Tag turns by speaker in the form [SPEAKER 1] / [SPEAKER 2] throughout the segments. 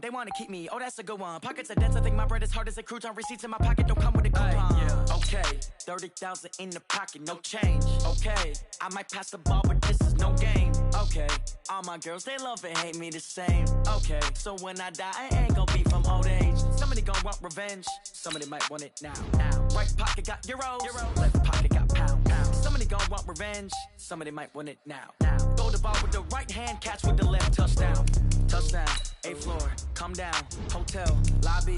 [SPEAKER 1] They want to keep me, oh that's a good one. Pockets are dense, I think my bread is hard as a crouton. Receipts in my pocket don't come with a coupon. Yeah. Okay, 30,000 in the pocket, no change. Okay, I might pass the ball, but this is no game. Okay, all my girls, they love and hate me the same. Okay, so when I die, I ain't gonna be from old age. Somebody gon' want revenge, somebody might want it now. Right pocket got euros, left pocket got pound. Somebody gon' want revenge, somebody might want it now. Throw the ball with the right hand, catch with the left, touchdown. Touchdown, 8th floor, come down, hotel, lobby.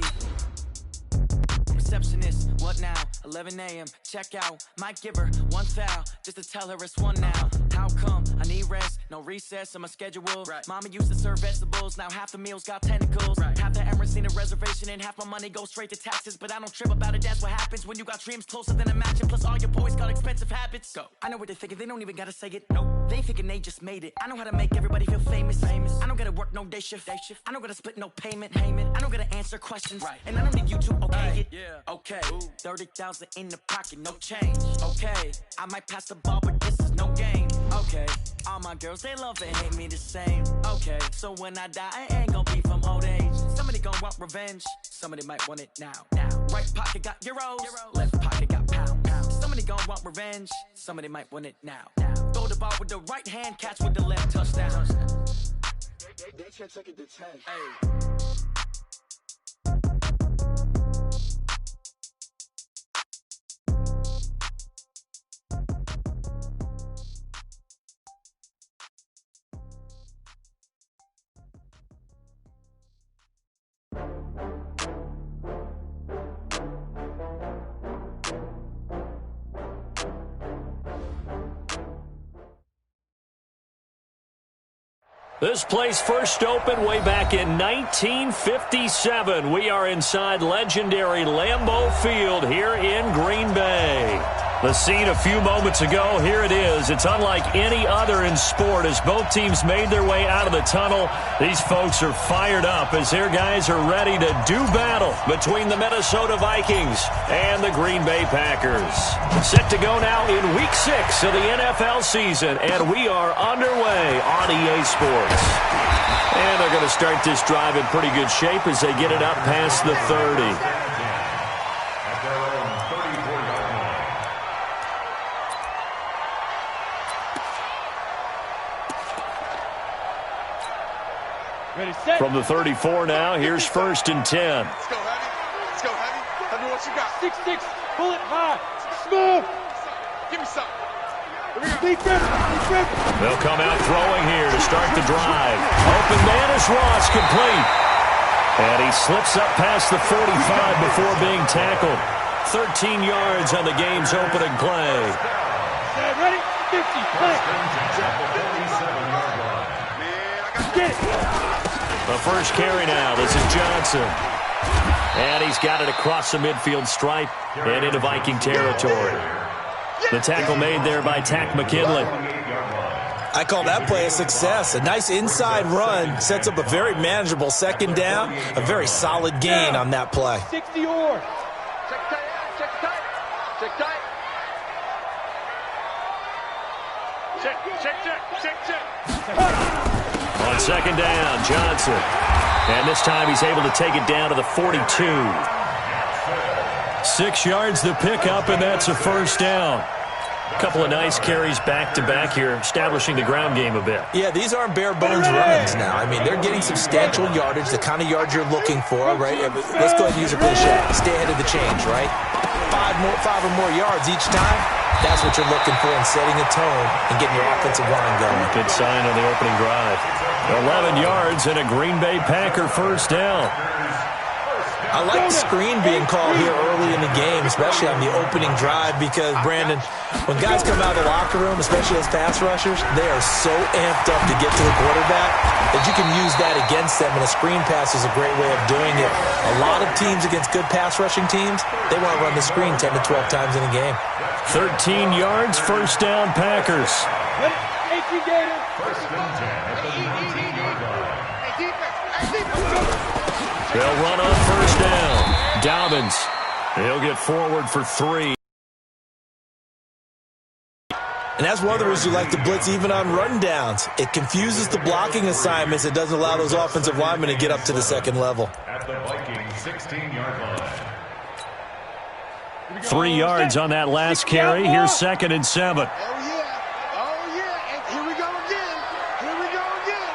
[SPEAKER 1] Receptionist, what now? 11 a.m. check out. Might give her one foul just to tell her it's one now. How come? I need rest, no recess in my schedule. Right. Mama used to serve vegetables, now half the meals got tentacles. Right. Half the Emirates need a reservation and half my money goes straight to taxes. But I don't trip about it, that's what happens when you got dreams closer than a match. And plus all your boys got expensive habits. Go. I know what they're thinking, they don't even gotta say it. Nope. They thinking they just made it. I know how to make everybody feel famous. I don't gotta work no day shift. I don't gotta split no payment. I don't gotta answer questions. Right. And I don't need you to okay it. Yeah. Okay, 30,000 in the pocket, no change. Okay, I might pass the ball, but this is no game. Okay, all my girls, they love and hate me the same. Okay, so when I die, I ain't gonna be from old age. Somebody gon' want revenge, somebody might want it now. Right pocket got euros, left pocket got pound. Somebody gon' want revenge, somebody might want it now. Throw the ball with the right hand, catch with the left, touchdown. They can't take it to 10. Hey.
[SPEAKER 2] This place first opened way back in 1957. We are inside legendary Lambeau Field here in Green Bay. The scene a few moments ago, here it is. It's unlike any other in sport as both teams made their way out of the tunnel. These folks are fired up as their guys are ready to do battle between the Minnesota Vikings and the Green Bay Packers. Set to go now in Week 6 of the NFL season, and we are underway on EA Sports. And they're going to start this drive in pretty good shape as they get it up past the 30. From the 34 now, here's 1st and 10.
[SPEAKER 3] Let's go, Heavy. Let's go, Heavy. Tell me what you got.
[SPEAKER 4] 6-6. Pull it high. Smooth.
[SPEAKER 3] Give me something.
[SPEAKER 2] They'll come out throwing here to start the drive. Open man is Ross, complete. And he slips up past the 45 before being tackled. 13 yards on the game's opening play.
[SPEAKER 4] Ready? 50. Play. Get it.
[SPEAKER 2] The first carry now. This is Johnson. And he's got it across the midfield stripe and into Viking territory. The tackle made there by Tack McKinley.
[SPEAKER 5] I call that play a success. A nice inside run sets up a very manageable second down. A very solid gain on that play.
[SPEAKER 4] 60 or.
[SPEAKER 3] Check tight. Check tight. Check tight. Check.
[SPEAKER 2] On second down, Johnson. And this time he's able to take it down to the 42. 6 yards the pickup, and that's a first down. A couple of nice carries back-to-back here, establishing the ground game a bit.
[SPEAKER 5] Yeah, these aren't bare-bones runs now. I mean, they're getting substantial yardage, the kind of yards you're looking for, right? Let's go ahead and use a cliche. Stay ahead of the change, right? Five or more yards each time. That's what you're looking for in setting a tone and getting your offensive line going.
[SPEAKER 2] Good sign on the opening drive. 11 yards and a Green Bay Packer first down.
[SPEAKER 5] I like the screen being called here early in the game, especially on the opening drive, because, Brandon, when guys come out of the locker room, especially as pass rushers, they are so amped up to get to the quarterback that you can use that against them, and a screen pass is a great way of doing it. A lot of teams against good pass rushing teams, they want to run the screen 10 to 12 times in a game.
[SPEAKER 2] 13 yards, first down, Packers. They'll run on first down. Dobbins, he'll get forward for 3.
[SPEAKER 5] And that's one of the reasons you like to blitz even on run downs. It confuses the blocking assignments. It doesn't allow those offensive linemen to get up to the second level.
[SPEAKER 6] At the Vikings 16-yard line.
[SPEAKER 2] 3 yards on that last carry. Here's 2nd and 7.
[SPEAKER 3] Oh, yeah. Oh, yeah. And here we go again. Here we go again.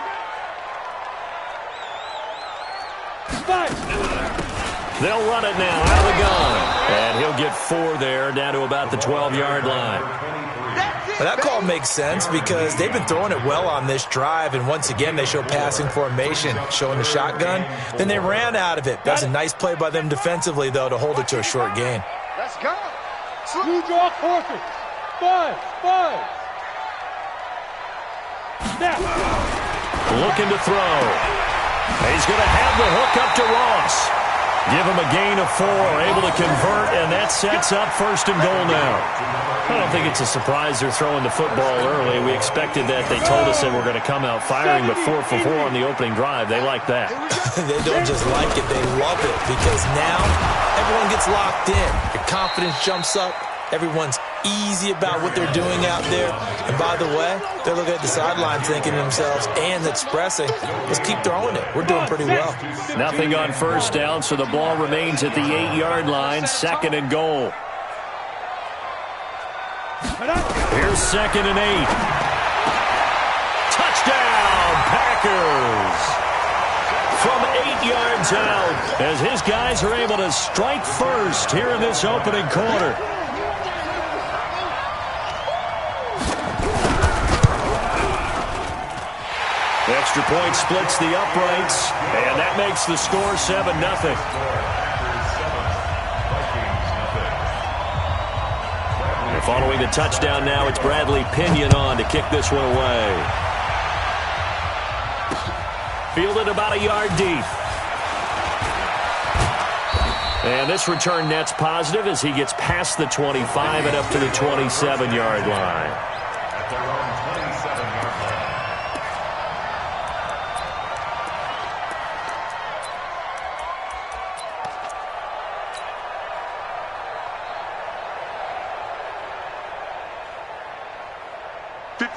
[SPEAKER 2] They'll run it now out of the gun. And he'll get 4 there, down to about the 12-yard line.
[SPEAKER 5] Well, that call makes sense because they've been throwing it well on this drive, and once again they show passing formation, showing the shotgun. Then they ran out of it. That's a nice play by them defensively, though, to hold it to a short gain.
[SPEAKER 3] Let's go.
[SPEAKER 4] You draw quarter. 5. Snap.
[SPEAKER 2] Looking to throw. He's going to have the hook up to Ross. Give him a gain of 4, able to convert, and that sets up 1st and goal now. I don't think it's a surprise they're throwing the football early. We expected that. They told us they were going to come out firing, but 4 for 4 on the opening drive. They like that.
[SPEAKER 5] They don't just like it, they love it, because now everyone gets locked in. Your confidence jumps up. Everyone's easy about what they're doing out there. And by the way, they're looking at the sideline thinking to themselves and expressing, let's keep throwing it. We're doing pretty well.
[SPEAKER 2] Nothing on 1st down, so the ball remains at the 8-yard line, 2nd and goal. Here's 2nd and 8. Touchdown, Packers! From 8 yards out, as his guys are able to strike first here in this opening quarter. Extra point splits the uprights, and that makes the score 7-0. And following the touchdown now, it's Bradley Pinion on to kick this one away. Fielded about a yard deep. And this return net's positive as he gets past the 25 and up to the 27-yard line.
[SPEAKER 6] At their own 27-yard line.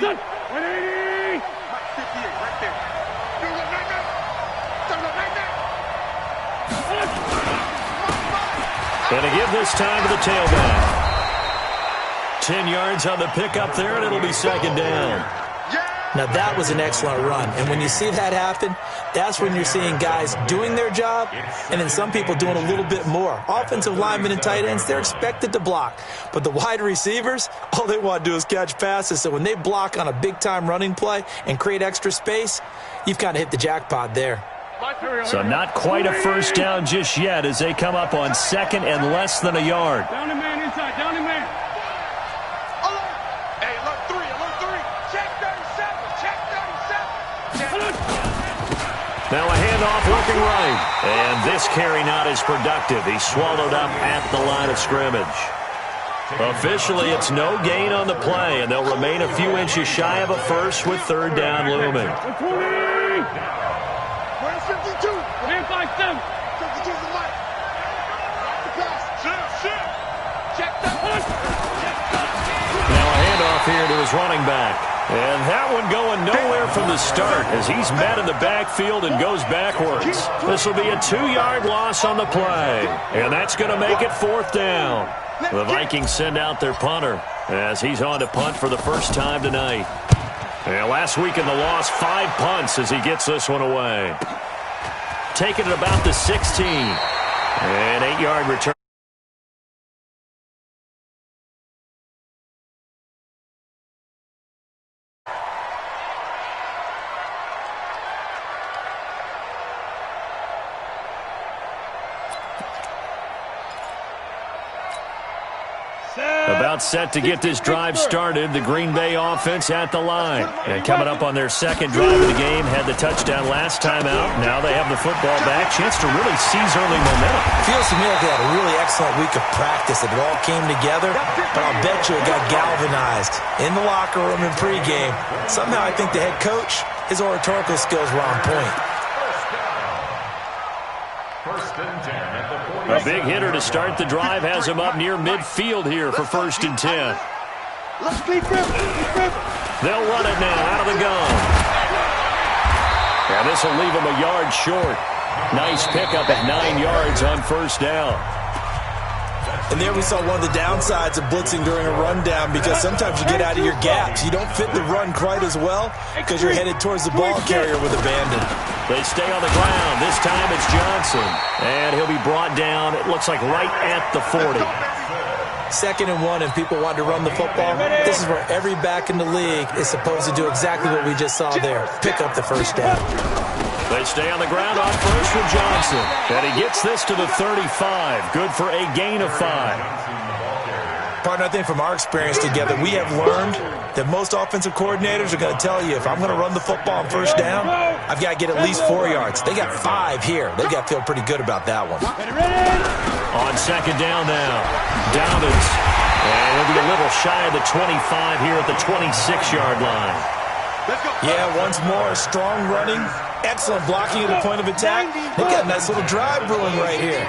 [SPEAKER 4] Done. 180.
[SPEAKER 3] 58 right there. Do it right now. Do it right now.
[SPEAKER 2] And a give this time to the tailback. 10 yards on the pickup there, and it'll be 2nd down.
[SPEAKER 5] Now that was an excellent run, and when you see that happen, that's when you're seeing guys doing their job and then some people doing a little bit more. Offensive linemen and tight ends, they're expected to block, but the wide receivers, all they want to do is catch passes. So when they block on a big-time running play and create extra space, you've kind of hit the jackpot there.
[SPEAKER 2] So not quite a 1st down just yet as they come up on 2nd and less than a yard.
[SPEAKER 4] Down the man inside. Down the man.
[SPEAKER 3] Hey, look, 3. Check 37. Check 37.
[SPEAKER 2] Now a handoff looking right. And this carry not as productive. He's swallowed up at the line of scrimmage. Officially, it's no gain on the play, and they'll remain a few inches shy of a first with 3rd down looming.
[SPEAKER 4] 120.
[SPEAKER 3] Where's 52?
[SPEAKER 4] 357.
[SPEAKER 3] 52's the light. The pass. Shit. Check that.
[SPEAKER 2] Now a handoff here to his running back. And that one going nowhere from the start as he's met in the backfield and goes backwards. This will be a 2-yard loss on the play. And that's going to make it 4th down. The Vikings send out their punter as he's on to punt for the first time tonight. And last week in the loss, 5 punts as he gets this one away. Taking it about the 16. And 8-yard return. About set to get this drive started. The Green Bay offense at the line. And coming up on their 2nd drive of the game, had the touchdown last time out. Now they have the football back. Chance to really seize early momentum.
[SPEAKER 5] Feels to me like they had a really excellent week of practice. It all came together, but I'll bet you it got galvanized in the locker room in pregame. Somehow I think the head coach, his oratorical skills were on point.
[SPEAKER 6] First and 10 at the 40.
[SPEAKER 2] A big hitter to start the drive has him up near midfield here for 1st and 10.
[SPEAKER 3] Let's keep ripping.
[SPEAKER 2] They'll run it now out of the gun. And this will leave them a yard short. Nice pickup at 9 yards on first down.
[SPEAKER 5] And there we saw one of the downsides of blitzing during a rundown, because sometimes you get out of your gaps. You don't fit the run quite as well because you're headed towards the ball carrier with abandon.
[SPEAKER 2] They stay on the ground. This time it's Johnson. And he'll be brought down, it looks like, right at the 40.
[SPEAKER 5] 2nd and 1, and people want to run the football. This is where every back in the league is supposed to do exactly what we just saw there. Pick up the first down.
[SPEAKER 2] They stay on the ground on first with Johnson. And he gets this to the 35. Good for a gain of 5.
[SPEAKER 5] Partner, I think from our experience together, we have learned that most offensive coordinators are going to tell you, if I'm going to run the football on first down, I've got to get at least 4 yards. They got 5 here. They've got to feel pretty good about that one.
[SPEAKER 2] On second down now, Dobbins. And he'll be a little shy of the 25 here at the 26-yard line.
[SPEAKER 5] Yeah, once more, strong running, excellent blocking at the point of attack. They got a nice little drive brewing right here.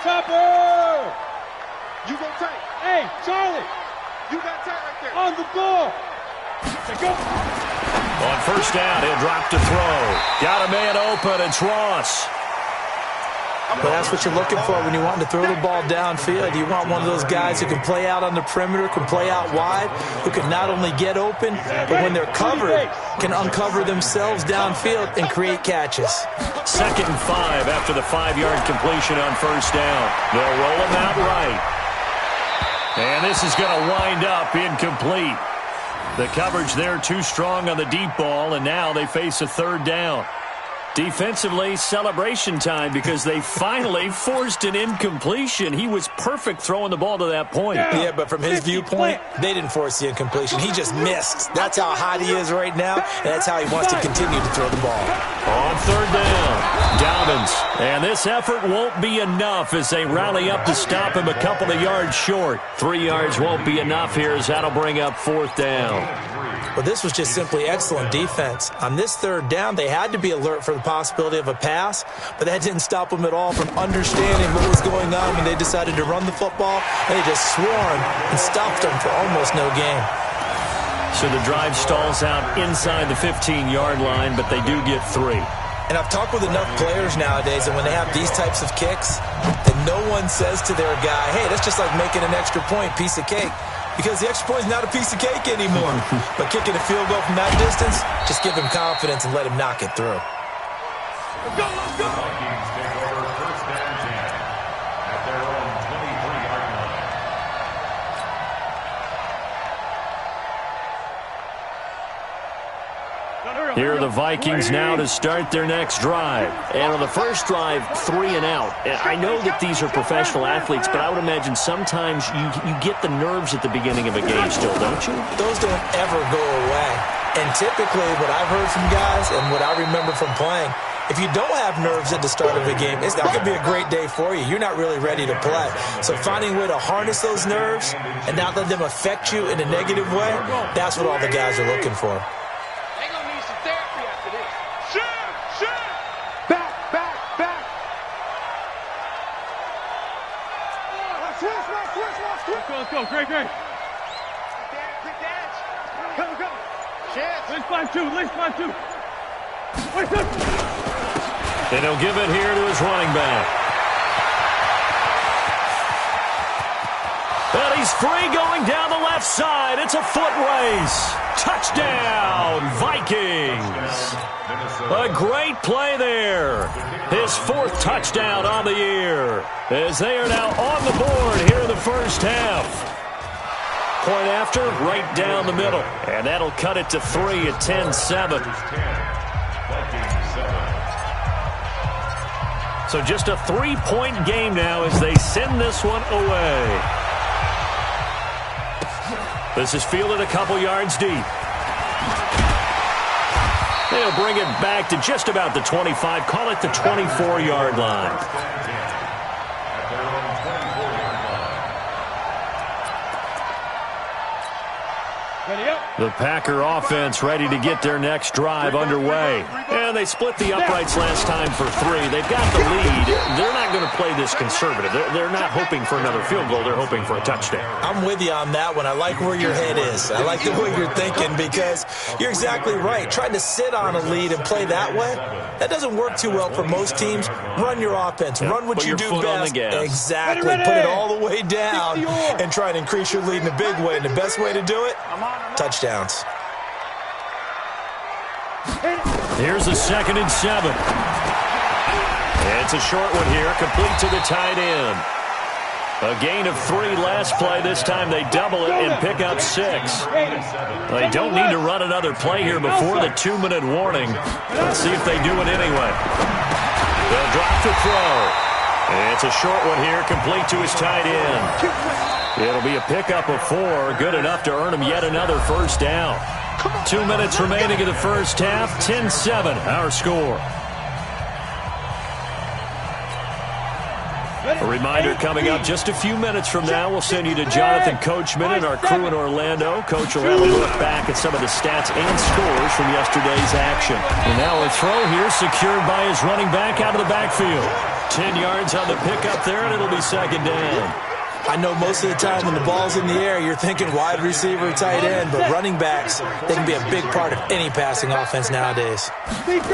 [SPEAKER 3] Chopper! You go tight. Hey, Charlie! You got tight right there. On the ball! Go.
[SPEAKER 2] On first down, he'll drop to throw. Got a man open, it's Ross.
[SPEAKER 5] But that's what you're looking for when you're wanting to throw the ball downfield. You want one of those guys who can play out on the perimeter, can play out wide, who can not only get open, but when they're covered, can uncover themselves downfield and create catches.
[SPEAKER 2] 2nd and 5 after the 5-yard completion on first down. They'll roll him out right. And this is going to wind up incomplete. The coverage there too strong on the deep ball, and now they face a 3rd down. Defensively, celebration time, because they finally forced an incompletion. He was perfect throwing the ball to that point.
[SPEAKER 5] Yeah, but from his viewpoint, they didn't force the incompletion. He just missed. That's how hot he is right now, and that's how he wants to continue to throw the ball.
[SPEAKER 2] On 3rd down, Dobbins. And this effort won't be enough as they rally up to stop him a couple of yards short. 3 yards won't be enough here, as that'll bring up 4th down.
[SPEAKER 5] Well, this was just simply excellent defense. On this 3rd down, they had to be alert for the possibility of a pass, but that didn't stop them at all from understanding what was going on when they decided to run the football. They just swarmed and stopped them for almost no gain.
[SPEAKER 2] So the drive stalls out inside the 15-yard line, but they do get 3.
[SPEAKER 5] And I've talked with enough players nowadays that when they have these types of kicks, that no one says to their guy, hey, that's just like making an extra point, piece of cake. Because the extra point is not a piece of cake anymore. But kicking a field goal from that distance, just give him confidence and let him knock it through.
[SPEAKER 3] Let's go, let's go!
[SPEAKER 6] Vikings take over first and 10 at their own 23-yard line.
[SPEAKER 2] Here are the Vikings now to start their next drive. And on the first drive, 3 and out. I know that these are professional athletes, but I would imagine sometimes you get the nerves at the beginning of a game still, don't you?
[SPEAKER 5] Those don't ever go away. And typically what I've heard from guys and what I remember from playing, if you don't have nerves at the start of a game, it's not going to be a great day for you. You're not really ready to play. So finding a way to harness those nerves and not let them affect you in a negative way, that's what all the guys are looking for.
[SPEAKER 4] Let's go. Great.
[SPEAKER 3] Quick dance. Go. Chance.
[SPEAKER 4] Let's 5-2. Wait,
[SPEAKER 2] And he'll give it here to his running back. And he's free going down the left side. It's a foot race. Touchdown, Vikings. A great play there. His 4th touchdown on the year, as they are now on the board here in the first half. Point after, right down the middle. And that'll cut it to 3 at 10-7. So just a 3-point game now as they send this one away. This is fielded a couple yards deep. They'll bring it back to just about the 25. Call it the 24-yard line.
[SPEAKER 4] ready up.
[SPEAKER 2] The Packer offense ready to get their next drive underway. And they split the uprights last time for 3. They've got the lead. They're not going to play this conservative. They're not hoping for another field goal. They're hoping for a touchdown.
[SPEAKER 5] I'm with you on that one. I like where your head is. I like the way you're thinking because you're exactly right. Trying to sit on a lead and play that way, that doesn't work too well for most teams. Run your offense. Run what you do best. Exactly. Put it all the way down and try to increase your lead in a big way. And the best way to do it, touchdowns.
[SPEAKER 2] Here's a 2nd and 7. It's a short one here, complete to the tight end. A gain of 3 last play. This time they double it and pick up 6. They don't need to run another play here before the 2-minute warning. Let's see if they do it anyway. They'll drop to throw. It's a short one here, complete to his tight end. It'll be a pickup of 4, good enough to earn him yet another first down. 2 minutes remaining in the first half, 10-7, our score. A reminder coming up just a few minutes from now, we'll send you to Jonathan Coachman and our crew in Orlando. Coach will have a look back at some of the stats and scores from yesterday's action. And now a throw here secured by his running back out of the backfield. 10 yards on the pickup there, and it'll be 2nd down.
[SPEAKER 5] I know most of the time when the ball's in the air, you're thinking wide receiver, tight end, but running backs, they can be a big part of any passing offense nowadays.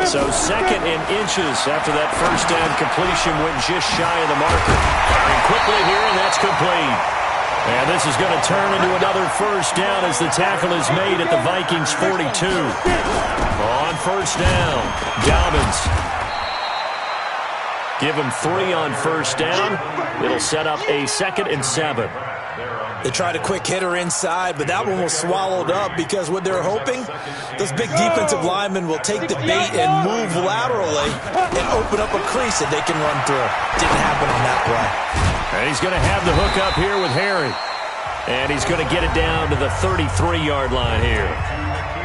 [SPEAKER 2] So 2nd and inches after that first down completion went just shy of the marker. Firing quickly here, and that's complete. And this is going to turn into another first down as the tackle is made at the Vikings 42. On first down, Dobbins. Give him 3 on first down. It'll set up a 2nd and 7.
[SPEAKER 5] They tried a quick hitter inside, but that one was swallowed up because what they're hoping, those big defensive linemen will take the bait and move laterally and open up a crease that they can run through. Didn't happen on that play.
[SPEAKER 2] And he's going to have the hook up here with Harry. And he's going to get it down to the 33-yard line here.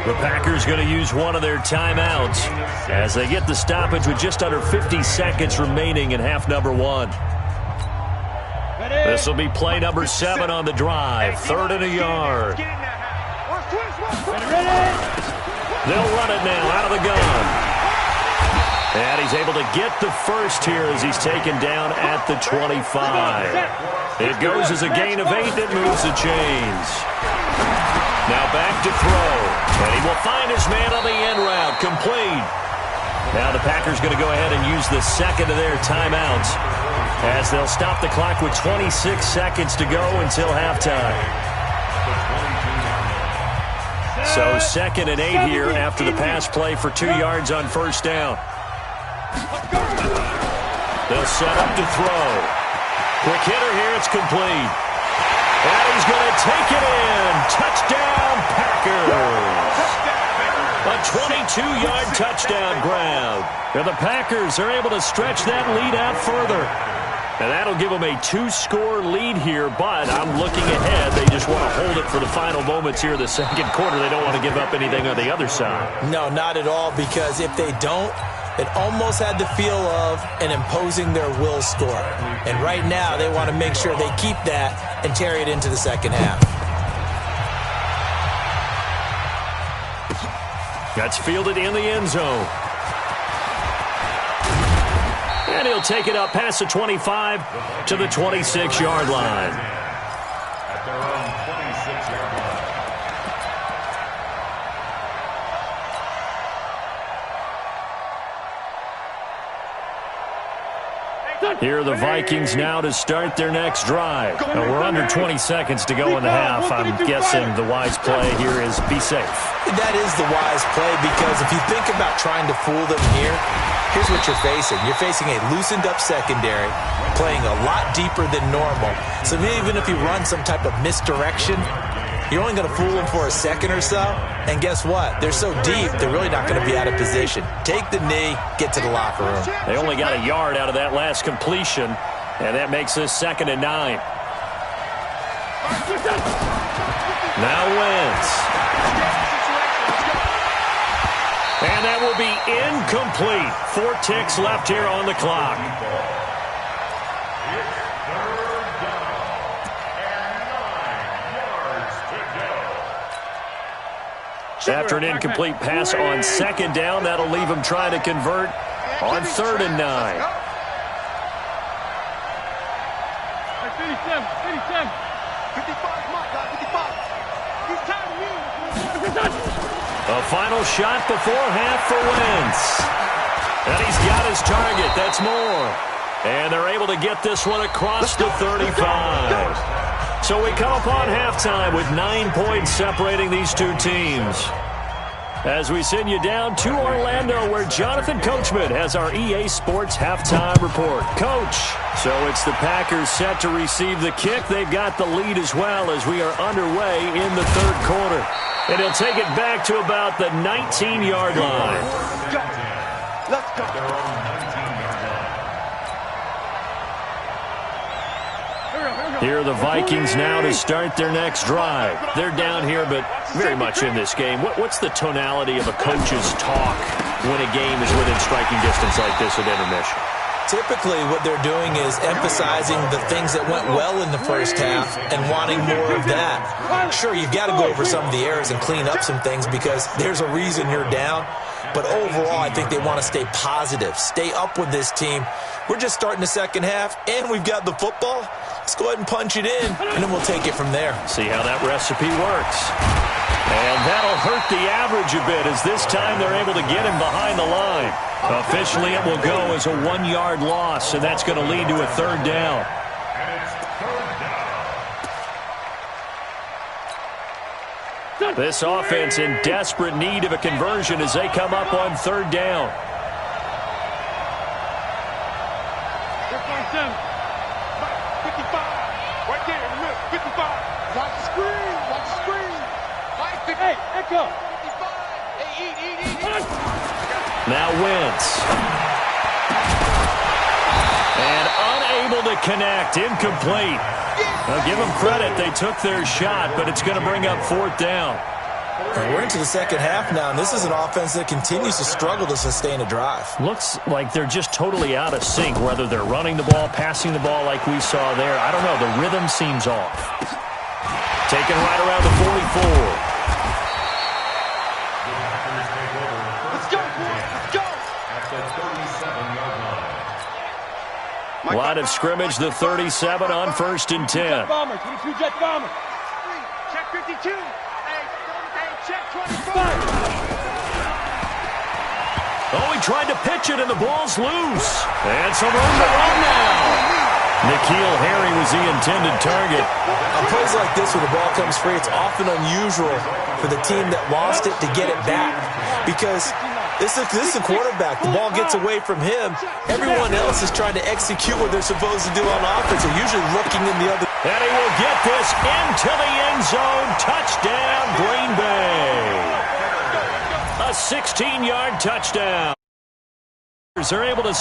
[SPEAKER 2] The Packers going to use one of their timeouts as they get the stoppage with just under 50 seconds remaining in half number 1. This will be play number 7 on the drive. 3rd and a yard. They'll run it now out of the gun. And he's able to get the first here as he's taken down at the 25. It goes as a gain of 8 that moves the chains. Now back to throw. And he will find his man on the end route. Complete. Now the Packers going to go ahead and use the 2nd of their timeouts as they'll stop the clock with 26 seconds to go until halftime. So 2nd and 8 here after the pass play for 2 yards on first down. They'll set up to throw. Quick hitter here. It's complete. And he's going to take it in. Touchdown, Packers. A 22-yard touchdown grab. And the Packers are able to stretch that lead out further. And that'll give them a 2-score lead here, but I'm looking ahead. They just want to hold it for the final moments here in the 2nd quarter. They don't want to give up anything on the other side.
[SPEAKER 5] No, not at all, because if they don't, it almost had the feel of an imposing their will score. And right now, they want to make sure they keep that and carry it into the 2nd half.
[SPEAKER 2] That's fielded in the end zone. And he'll take it up past the 25 to the 26-yard line.
[SPEAKER 6] At their own 26-yard line.
[SPEAKER 2] Here are the Vikings now to start their next drive. Now we're under 20 seconds to go in the half. I'm guessing the wise play here is be safe.
[SPEAKER 5] That is the wise play, because if you think about trying to fool them here, here's what you're facing. You're facing a loosened-up secondary, playing a lot deeper than normal. So even if you run some type of misdirection, you're only going to fool them for a second or so. And guess what? They're so deep, they're really not going to be out of position. Take the knee, get to the locker room.
[SPEAKER 2] They only got a yard out of that last completion, and that makes this 2nd and 9. Now Wentz. And that will be incomplete. 4 ticks left here on the clock. After an incomplete pass on second down, that'll leave them trying to convert on 3rd and 9.
[SPEAKER 4] 57, 57.
[SPEAKER 3] 55, come on, guys, 55. He's tired of me.
[SPEAKER 2] A final shot before half for Wentz. And he's got his target. That's more. And they're able to get this one across the 35. So we come upon halftime with 9 points separating these two teams. As we send you down to Orlando, where Jonathan Coachman has our EA Sports halftime report. Coach, so it's the Packers set to receive the kick. They've got the lead as well as we are underway in the 3rd quarter. And he'll take it back to about the 19-yard line.
[SPEAKER 3] Let's go.
[SPEAKER 2] Here are the Vikings now to start their next drive. They're down here, but very much in this game. What's the tonality of a coach's talk when a game is within striking distance like this at intermission?
[SPEAKER 5] Typically, what they're doing is emphasizing the things that went well in the first half and wanting more of that. Sure, you've got to go over some of the errors and clean up some things because there's a reason you're down. But overall, I think they want to stay positive, stay up with this team. We're just starting the second half, and we've got the football. Let's go ahead and punch it in, and then we'll take it from there.
[SPEAKER 2] See how that recipe works. And that'll hurt the average a bit as this time they're able to get him behind the line. Officially, it will go as a 1-yard loss, and that's going to lead to a 3rd down. This offense in desperate need of a conversion as they come up on 3rd down.
[SPEAKER 3] 55. Right there in the middle. 55. Watch the screen. Watch the screen.
[SPEAKER 4] Hey, echo.
[SPEAKER 3] 55. Hey, eat.
[SPEAKER 2] Now Wentz. And unable to connect. Incomplete. Now give them credit. They took their shot, but it's going to bring up 4th down.
[SPEAKER 5] And we're into the second half now, and this is an offense that continues to struggle to sustain a drive.
[SPEAKER 2] Looks like they're just totally out of sync, whether they're running the ball, passing the ball like we saw there. I don't know. The rhythm seems off. Taken right around the 44.
[SPEAKER 3] Let's go, boys. Let's go.
[SPEAKER 6] At the 37-yard line.
[SPEAKER 2] Line of scrimmage, the 37 on 1st and 10.
[SPEAKER 4] Bomber, 22 jet bomber.
[SPEAKER 3] Check 52. Hey, check 25.
[SPEAKER 2] Oh, he tried to pitch it, and the ball's loose. And some room to run now. N'Keal Harry was the intended target.
[SPEAKER 5] On plays like this, when the ball comes free, it's often unusual for the team that lost it to get it back. Because this is a quarterback. The ball gets away from him. Everyone else is trying to execute what they're supposed to do on offense. They're usually looking in the other.
[SPEAKER 2] And he will get this into the end zone. Touchdown, Green Bay. A 16-yard touchdown. They're able to